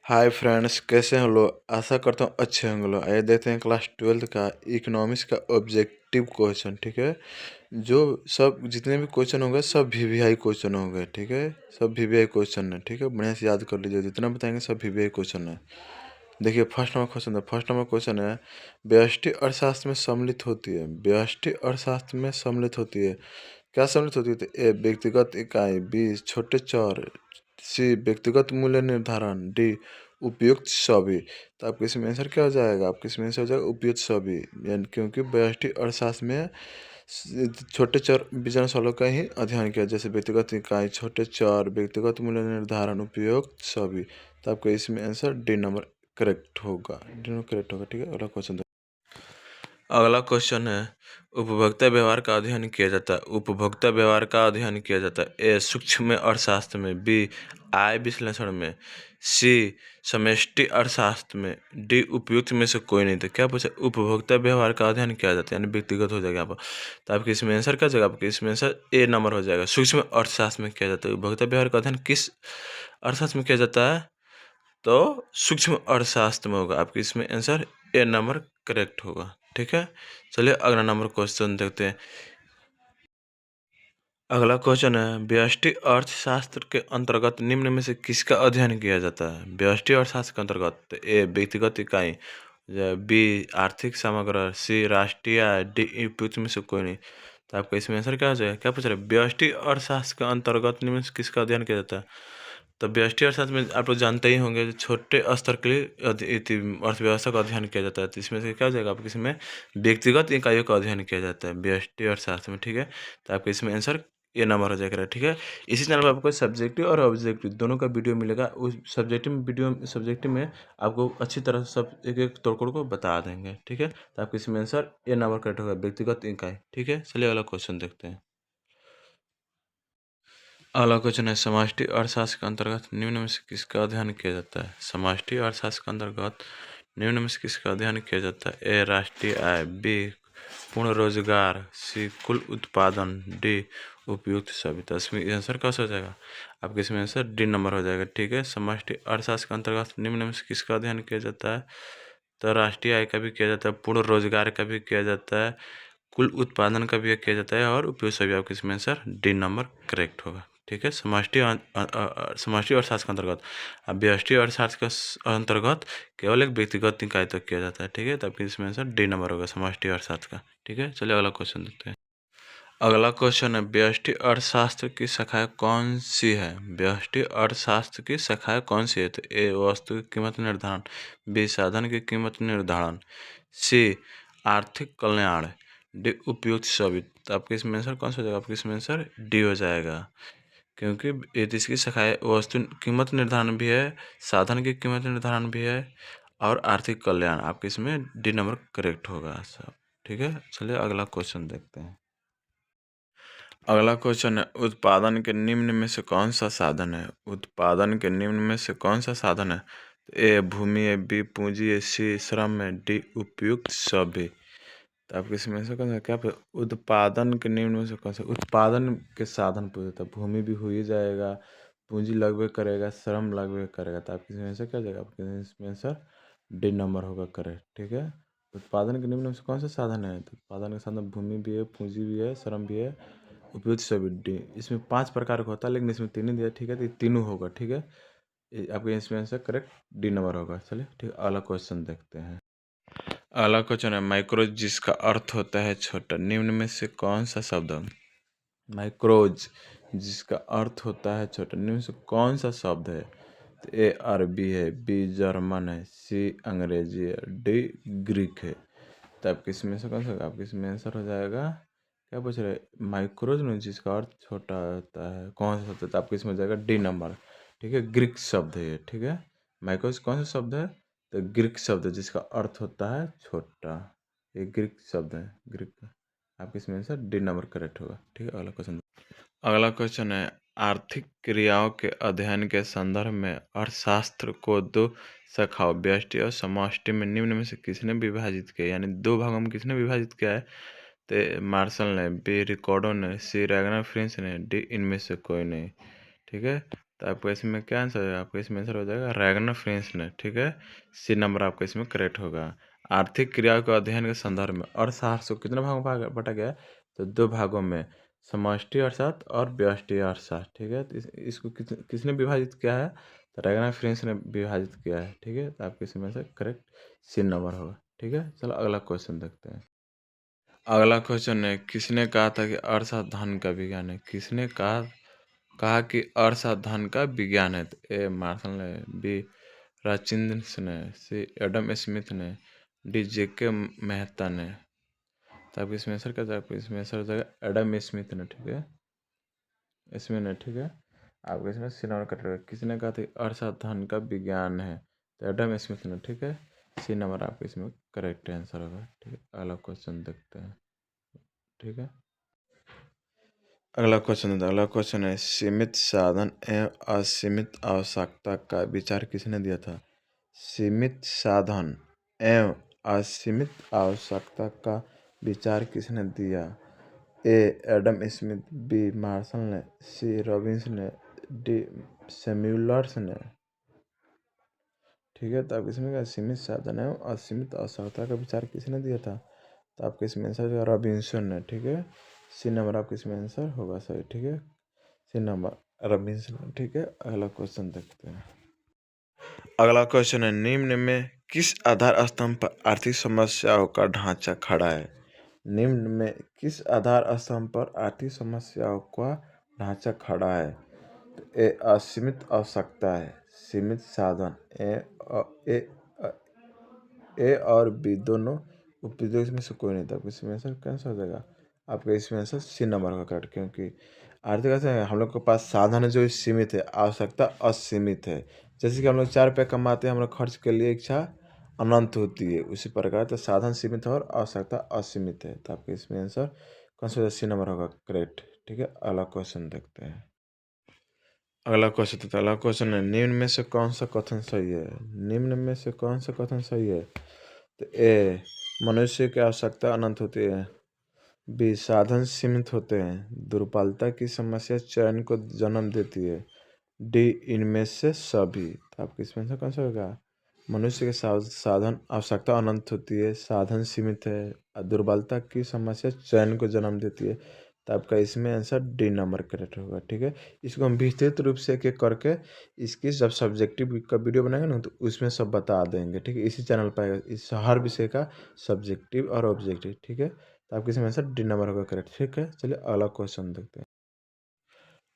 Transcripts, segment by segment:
Hi friends, कैसे हैं लोग। आशा करता हूँ अच्छे होंगे लोग। आइए देखते हैं क्लास 12th का इकोनॉमिक्स का ऑब्जेक्टिव क्वेश्चन। ठीक है, जो सब जितने भी क्वेश्चन होंगे सब वीवीआई क्वेश्चन होंगे। ठीक है, सब वीवीआई क्वेश्चन है। ठीक है, बढ़िया से याद कर लीजिए, जितना बताएंगे सब वीवीआई क्वेश्चन है। देखिए फर्स्ट नंबर क्वेश्चन है, व्यष्टि अर्थशास्त्र में सम्मिलित होती है। व्यष्टि अर्थशास्त्र में सम्मिलित होती है, क्या सम्मिलित होती है? तो ए व्यक्तिगत इकाई, बी छोटे चर, सी व्यक्तिगत मूल्य निर्धारण, डी उपयुक्त सभी। तो आपके इसमें आंसर क्या हो जाएगा? आपके इसमें आंसर हो जाएगा उपयुक्त सभी। यानी क्योंकि व्यष्टि अर्थशास्त्र में छोटे चर विचरण सवालों का ही अध्ययन किया, जैसे व्यक्तिगत इकाई, छोटे चर, व्यक्तिगत मूल्य निर्धारण, उपयुक्त सभी। तो आपका इसमें आंसर डी नंबर करेक्ट होगा। डी नंबर करेक्ट होगा। ठीक है, अगला क्वेश्चन। अगला क्वेश्चन है, उपभोक्ता व्यवहार का अध्ययन किया जाता है। उपभोक्ता व्यवहार का अध्ययन किया जाता है ए सूक्ष्म अर्थशास्त्र में, बी आय विश्लेषण में, सी समष्टि अर्थशास्त्र में, डी उपयुक्त में से कोई नहीं। तो क्या पूछा? उपभोक्ता व्यवहार का अध्ययन किया जाता है, यानी व्यक्तिगत हो जाएगा यहाँ पर। तो आपके इसमें आंसर क्या जाएगा? आपके इसमें आंसर ए नंबर हो जाएगा, सूक्ष्म अर्थशास्त्र में किया जाता है। उपभोक्ता व्यवहार का अध्ययन किस अर्थशास्त्र में किया जाता है? तो सूक्ष्म अर्थशास्त्र में होगा। आपके इसमें आंसर ए नंबर करेक्ट होगा। ठीक है, चलिए अगला नंबर क्वेश्चन देखते हैं। अगला क्वेश्चन है, व्यष्टि अर्थशास्त्र के अंतर्गत निम्न में से किसका अध्ययन किया जाता है? व्यष्टि अर्थशास्त्र के अंतर्गत ए व्यक्तिगत इकाई, बी आर्थिक समग्र, सी राष्ट्रीय आय, डी उपयुक्त में से कोई नहीं। तो आपका इसमें आंसर क्या हो जाएगा? क्या पूछ रहे हैं? व्यष्टि अर्थशास्त्र के अंतर्गत निम्न से किसका अध्ययन किया जाता है? तो व्यष्टि अर्थशास्त्र में आप लोग जानते ही होंगे, छोटे स्तर के लिए अर्थव्यवस्था का अध्ययन किया जाता है। तो इसमें से क्या हो जाएगा? आपके इसमें व्यक्तिगत इकाइयों का अध्ययन किया जाता है व्यष्टि अर्थशास्त्र में। ठीक है, तो आपके इसमें आंसर ये नंबर हो जाएगा। ठीक है, इसी चैनल पर आपको सब्जेक्टिव और ऑब्जेक्टिव दोनों का वीडियो मिलेगा। उस सब्जेक्टिव में आपको अच्छी तरह से सब एक एक तोड़ को बता देंगे। ठीक है, तो आपके इसमें आंसर ये नंबर करेक्ट होगा, व्यक्तिगत इकाई। ठीक है, चलिए अगला क्वेश्चन देखते हैं। अगला क्वेश्चन है, समष्टि अर्थशास्त्र के अंतर्गत निम्न में से किसका अध्ययन किया जाता है? समष्टि अर्थशास्त्र के अंतर्गत निम्न में से किसका अध्ययन किया जाता है? ए राष्ट्रीय आय, बी पूर्ण रोजगार, सी कुल उत्पादन, डी उपयुक्त सभी। तो इसमें आंसर कैसे हो जाएगा? आपके इसमें आंसर डी नंबर हो जाएगा। ठीक है, समष्टि अर्थशास्त्र के अंतर्गत निम्न में से किसका अध्ययन किया जाता है? तो राष्ट्रीय आय का भी किया जाता है, पूर्ण रोजगार का भी किया जाता है, कुल उत्पादन का भी किया जाता है, और उपयुक्त सभी। आपके इसमें आंसर डी नंबर करेक्ट होगा। ठीक है, समष्टि अर्थशास्त्र के अंतर्गत। अब व्यष्टि अर्थशास्त्र के अंतर्गत केवल एक व्यक्तिगत इकाई तक किया जाता है। ठीक है, तो आपके इसमें आंसर डी नंबर होगा, समष्टि अर्थशास्त्र का। ठीक है, चलिए अगला क्वेश्चन देखते हैं। अगला क्वेश्चन है, व्यष्टि अर्थशास्त्र की शाखाएं कौन सी है? व्यष्टि अर्थशास्त्र की शाखाएं कौन सी है? तो ए वस्तु की कीमत निर्धारण, बी साधन की कीमत निर्धारण, सी आर्थिक कल्याण, डी उपयुक्त सभी। तो आपके इसमें आंसर कौन सा हो जाएगा? आपके इसमें आंसर डी हो जाएगा, क्योंकि ये इसकी शाखाएं वस्तु कीमत निर्धारण भी है, साधन की कीमत निर्धारण भी है, और आर्थिक कल्याण। आपके इसमें डी नंबर करेक्ट होगा सब। ठीक है, चलिए अगला क्वेश्चन देखते हैं। अगला क्वेश्चन है, उत्पादन के निम्न में से कौन सा साधन है? उत्पादन के निम्न में से कौन सा साधन है? तो ए भूमि है, बी पूंजी है, सी श्रम है, डी उपयुक्त सभी। तो आपके इसमें से कौन सा क्या उत्पादन के निम्न में से कौन सा? उत्पादन के साधन पूछे तो भूमि भी हो ही जाएगा, पूंजी लगभग करेगा, श्रम लगभग करेगा। तो आपके इसमें से क्या जाएगा? आपके इसमें सर डी नंबर होगा करेक्ट। ठीक है, उत्पादन के निम्न में से कौन सा साधन है? तो उत्पादन के साधन भूमि भी है, पूंजी भी है, श्रम भी है, उपयुक्त सभी। डी। इसमें 5 प्रकार का होता है, लेकिन इसमें 3 ही दिया। ठीक है, तो ये तीनों होगा। ठीक है, आपके इसमें आंसर करेक्ट डी नंबर होगा। चलिए ठीक, अगला क्वेश्चन देखते हैं। अगला क्वेश्चन है, माइक्रोज जिसका अर्थ होता है छोटा, निम्न में से कौन सा शब्द है? माइक्रोज जिसका अर्थ होता है छोटा, निम्न से कौन सा शब्द है? तो ए अरबी है, बी जर्मन है, सी अंग्रेजी है, डी ग्रीक है। तो आपके इसमें से कौन सा? आपके इसमें आंसर हो जाएगा, क्या पूछ रहे? माइक्रोज में जिसका अर्थ छोटा होता है, कौन सा शब्द है? तो आपके इसमें हो जाएगा डी नंबर। ठीक है, ग्रीक शब्द है ये। ठीक है, माइक्रोज कौन सा शब्द है? तो ग्रीक शब्द है जिसका अर्थ होता है छोटा। ये ग्रीक शब्द है, ग्रीक का। आपके इसमें आंसर डी नंबर करेक्ट होगा। ठीक है, अगला क्वेश्चन। अगला क्वेश्चन है, आर्थिक क्रियाओं के अध्ययन के संदर्भ में अर्थशास्त्र को 2 शाखाओं व्यष्टि और समष्टि में निम्न में से किसने विभाजित किया? यानी 2 भागों में किसने विभाजित किया है? तो मार्शल ने, बी रिकॉर्डो ने, सी रैगनर फ्रिंच ने, डी इनमें से कोई नहीं। ठीक है, तो आपको इसमें क्या आंसर हो जाएगा? आपको इसमें आंसर हो जाएगा रैगनर फ्रेंच ने। ठीक है, सी नंबर आपको इसमें करेक्ट होगा। आर्थिक क्रियाओं के अध्ययन के संदर्भ में अर्थशास्त्र को कितने भागों में बांटा गया है? तो 2 भागों में, समष्टि अर्थशास्त्र और व्यष्टि अर्थशास्त्र। ठीक है, तो इसको किसने विभाजित किया है? तो रैगनर फ्रेंच ने विभाजित किया है। ठीक है, तो आपको इसमें से करेक्ट सी नंबर होगा। ठीक है, चलो अगला क्वेश्चन देखते हैं। अगला क्वेश्चन है, किसने कहा था कि अर्थशास्त्र धन का विज्ञान है? किसने कहा कि अर्थशास्त्र धन का विज्ञान है? तो ए मार्शल ने, बी राचिंद्रन ने, सी एडम स्मिथ ने, डी जेके मेहता ने। तो आपको इसमें आंसर क्या जाएगा? आपको इसमें आंसर हो जाएगा एडम स्मिथ ने। ठीक है, इसमें ने। ठीक है, आपको इसमें सी नंबर कटेगा। किसने कहा था कि अर्थशास्त्र धन का विज्ञान है? तो एडम स्मिथ ने। ठीक है, सी नंबर आपको इसमें करेक्ट आंसर होगा। ठीक है, अगला क्वेश्चन देखते हैं। ठीक है, अगला क्वेश्चन है, सीमित साधन एवं असीमित आवश्यकता का विचार किसने दिया था? सीमित साधन एवं असीमित आवश्यकता का विचार किसने दिया? ए एडम स्मिथ, बी मार्शल ने, सी रॉबिन्स ने, डी सैमुअल्स ने। ठीक है, तो आप इसमें क्या, सीमित साधन एवं असीमित आवश्यकता का विचार किसने दिया था? तो आपको इसमें आंसर जो रॉबिन्सन ने। ठीक है, सी नंबर आपको इसमें आंसर होगा सही। ठीक है, सी नंबर रॉबिन्सन। ठीक है, अगला क्वेश्चन देखते हैं। अगला क्वेश्चन है, निम्न में किस आधार स्तंभ पर आर्थिक समस्याओं का ढांचा खड़ा है? निम्न में किस आधार स्तंभ पर आर्थिक समस्याओं का ढांचा खड़ा है? तो ए असीमित आवश्यकता है, सीमित साधन, ए, ए और बी दोनों उपविधियों में से कोई नहीं था। इसमें आंसर कैंसिल हो जाएगा। आपका इसमें आंसर सी नंबर होगा करेक्ट, क्योंकि आर्थिक ऐसे हम लोग के पास साधन है जो सीमित है, आवश्यकता असीमित है। जैसे कि हम लोग 4 रुपये कमाते हैं, हम लोग खर्च के लिए इच्छा अनंत होती है, उसी प्रकार तो साधन सीमित है और आवश्यकता असीमित है। तो आपके इसमें आंसर कौन सा सी नंबर होगा करेक्ट। ठीक है, अगला क्वेश्चन देखते हैं। अगला क्वेश्चन है, निम्न में से कौन सा कथन सही है? निम्न में से कौन सा कथन सही है? तो ए मनुष्य की आवश्यकता अनंत होती है, बी साधन सीमित होते हैं, दुर्बलता की समस्या चयन को जन्म देती है, डी इनमें से सभी। तो आपके इसमें से कौन सा होगा? मनुष्य के साधन आवश्यकता अनंत होती है, साधन सीमित है, दुर्बलता की समस्या चयन को जन्म देती है। तो आपका इसमें आंसर डी नंबर करेक्ट होगा। ठीक है, इसको हम विस्तृत रूप से एक एक करके इसकी जब सब्जेक्टिव का वीडियो बनाएंगे ना, तो उसमें सब बता देंगे। ठीक है, इसी चैनल पर आएगा, इस हर विषय का सब्जेक्टिव और ऑब्जेक्टिव। ठीक है, तो आपके इसमें आंसर डी नंबर होगा करेक्ट। ठीक है, चलिए अगला क्वेश्चन देखते हैं।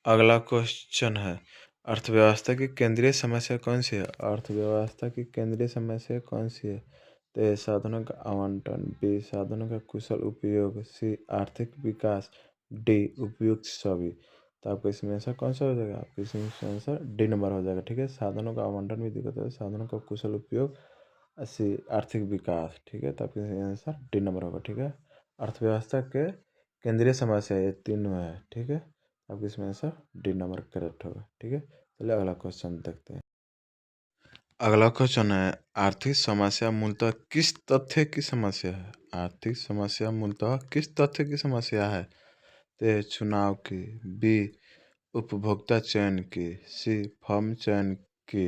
अगला क्वेश्चन है, अर्थव्यवस्था की केंद्रीय समस्या कौन सी है? अर्थव्यवस्था की केंद्रीय समस्या कौन सी है? तो ए साधनों का आवंटन, बी साधनों का कुशल उपयोग, सी आर्थिक विकास, डी उपयुक्त सभी। तो आपको इसमें आंसर कौन सा हो जाएगा? आपको इसमें आंसर डी नंबर हो जाएगा। ठीक है, साधनों का आवंटन भी दिक्कत है, साधनों का कुशल उपयोग, सी आर्थिक विकास। ठीक है, तो आपके आंसर डी नंबर होगा। ठीक है, अर्थव्यवस्था के केंद्रीय समस्या ये तीनों है। ठीक है, अब इसमें आंसर डी नंबर करेक्ट होगा। ठीक है, चलिए अगला क्वेश्चन देखते हैं। अगला क्वेश्चन है, आर्थिक समस्या मूलतः किस तथ्य की समस्या है? आर्थिक समस्या मूलतः किस तथ्य की समस्या है? तो ए चुनाव की, बी उपभोक्ता चयन की, सी फर्म चयन की,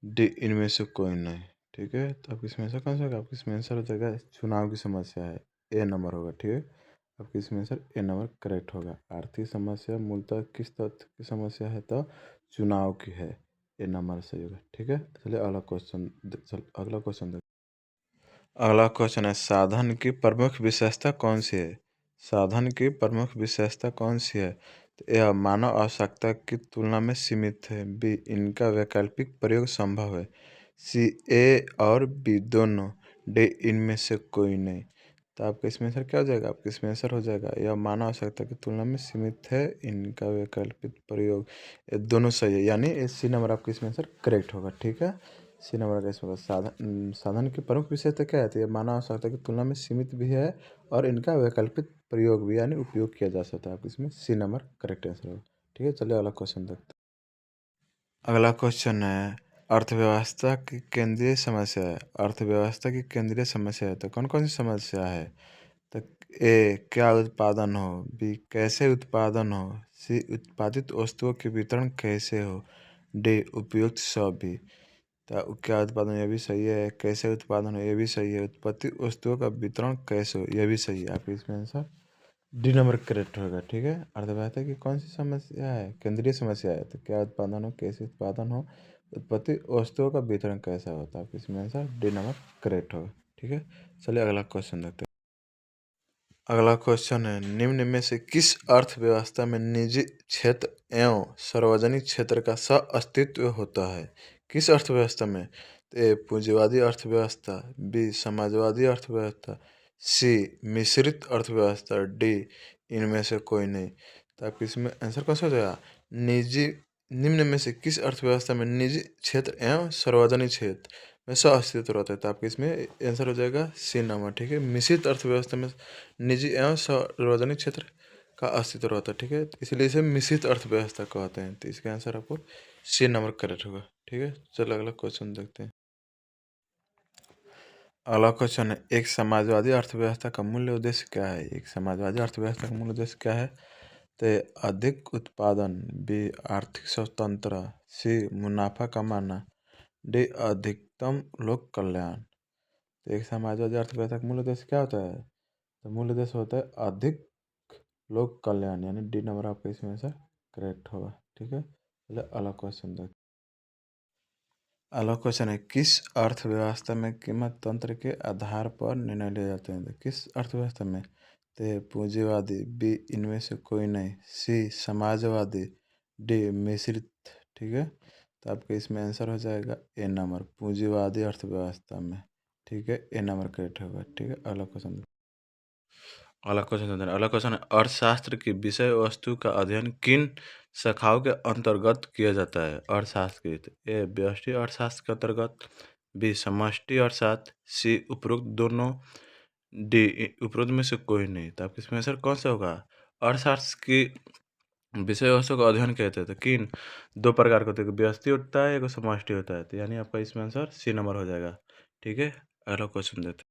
डी इनमें से कोई नहीं। ठीक है, तो आप इसमें से कौन सा होगा? आपके इसमें आंसर हो जाएगा चुनाव की समस्या है, ए नंबर होगा। ठीक है, आपके इसमें आंसर ए नंबर करेक्ट होगा। आर्थिक समस्या मूलतः किस तथ्य की समस्या है? तो चुनाव की है, ए नंबर सही होगा। ठीक है, चलिए अगला क्वेश्चन देख। अगला क्वेश्चन है, साधन की प्रमुख विशेषता कौन सी है? साधन की प्रमुख विशेषता कौन सी है? तो यह मानव आवश्यकता की तुलना में सीमित है, बी इनका वैकल्पिक प्रयोग संभव है, सी ए और बी दोनों, डी इनमें से कोई नहीं। तो आपका इसमें आंसर क्या हो जाएगा? आपका इसमें आंसर हो जाएगा यह मानव आवश्यकता की तुलना में सीमित है, इनका वैकल्पिक प्रयोग, ये दोनों सही है, यानी सी नंबर आपका इसमें आंसर करेक्ट होगा। ठीक है, सी नंबर का इसमें साधन की प्रमुख विशेषता क्या है? तो ये मानव आवश्यकता की तुलना में सीमित भी है और इनका वैकल्पिक प्रयोग भी यानी उपयोग किया जा सकता है। आप इसमें सी नंबर करेक्ट आंसर होगा। ठीक है, चलिए अगला क्वेश्चन देखते हैं। अगला क्वेश्चन है, अर्थव्यवस्था की केंद्रीय समस्या है। अर्थव्यवस्था की केंद्रीय समस्या है, तो कौन कौन सी समस्या है? तो ए क्या उत्पादन हो, बी कैसे उत्पादन हो, सी उत्पादित वस्तुओं के वितरण कैसे हो, डी उपयुक्त सभी। तो क्या उत्पादन, ये भी सही है। कैसे उत्पादन हो, ये भी सही है। उत्पादित वस्तुओं का वितरण कैसे हो, ये भी सही है। आपके इसमें आंसर डी नंबर करेक्ट होगा। ठीक है, अर्थव्यवस्था की कौन सी समस्या है, केंद्रीय समस्या है। तो क्या उत्पादन हो, कैसे उत्पादन हो, उत्पत्ति वस्तुओं का वितरण कैसा होता है। आपके इसमें आंसर डी नंबर करेक्ट होगा। ठीक है, चलिए अगला क्वेश्चन देखते हैं। अगला क्वेश्चन है, निम्न में से किस अर्थव्यवस्था में निजी क्षेत्र एवं सार्वजनिक क्षेत्र का सह अस्तित्व होता है। किस अर्थव्यवस्था में, तो ए पूंजीवादी अर्थव्यवस्था, बी समाजवादी अर्थव्यवस्था, सी मिश्रित अर्थव्यवस्था, डी इनमें से कोई नहीं। तो आपके इसमें आंसर कौन सा हो जाएगा, निजी, निम्न में से किस अर्थव्यवस्था में निजी क्षेत्र एवं सार्वजनिक क्षेत्र में सह अस्तित्व रहता है। तो आपके इसमें आंसर हो जाएगा सी नंबर। ठीक है, मिश्रित अर्थव्यवस्था में निजी एवं सार्वजनिक क्षेत्र का अस्तित्व रहता है। ठीक है, इसलिए इसे मिश्रित अर्थव्यवस्था कहते हैं। तो इसका आंसर आपको सी नंबर करेक्ट होगा। ठीक है, चलो अगला क्वेश्चन देखते हैं। अगला क्वेश्चन है, एक समाजवादी अर्थव्यवस्था का मूल्य उद्देश्य क्या है। एक समाजवादी अर्थव्यवस्था का मूल्य उद्देश्य क्या है, तो अधिक उत्पादन, बी आर्थिक स्वतंत्रता, सी मुनाफा कमाना, डी अधिकतम लोक कल्याण। तो एक समाजवादी अर्थव्यवस्था का मूल उद्देश्य क्या होता है, तो मूल उद्देश्य होता है अधिक लोक कल्याण, यानी डी नंबर आपका इसमें से करेक्ट होगा। ठीक है, चलिए अगला क्वेश्चन देखते हैं। अगला क्वेश्चन है, किस अर्थव्यवस्था में कीमत तंत्र के आधार पर निर्णय लिए जाते हैं। तो किस अर्थव्यवस्था में, तो पूंजीवादी, बी इनमें से कोई नहीं, सी समाजवादी, डी मिश्रित। ठीक है, तो आपके इसमें आंसर हो जाएगा ए नंबर, पूंजीवादी अर्थव्यवस्था में। ठीक है, ए नंबर करेक्ट होगा। ठीक है, अगला क्वेश्चन। अगला क्वेश्चन है, अर्थशास्त्र की विषय वस्तु का अध्ययन किन शाखाओं के अंतर्गत किया जाता है। अर्थशास्त्र की, ए व्यष्टि अर्थशास्त्र के अंतर्गत, बी समष्टि अर्थशास्त्र, सी उपरोक्त दोनों, डी उपरोक्त में से कोई नहीं। तो आपके इसमें आंसर कौन सा होगा, अर्थशास्त्र की विषय वस्तु का अध्ययन कहते हैं तो किन दो प्रकार के होते हैं, व्यष्टि होता है, एक समष्टि होता है। तो यानी आपका इसमें आंसर सी नंबर हो जाएगा। ठीक है, अगला क्वेश्चन देते हैं।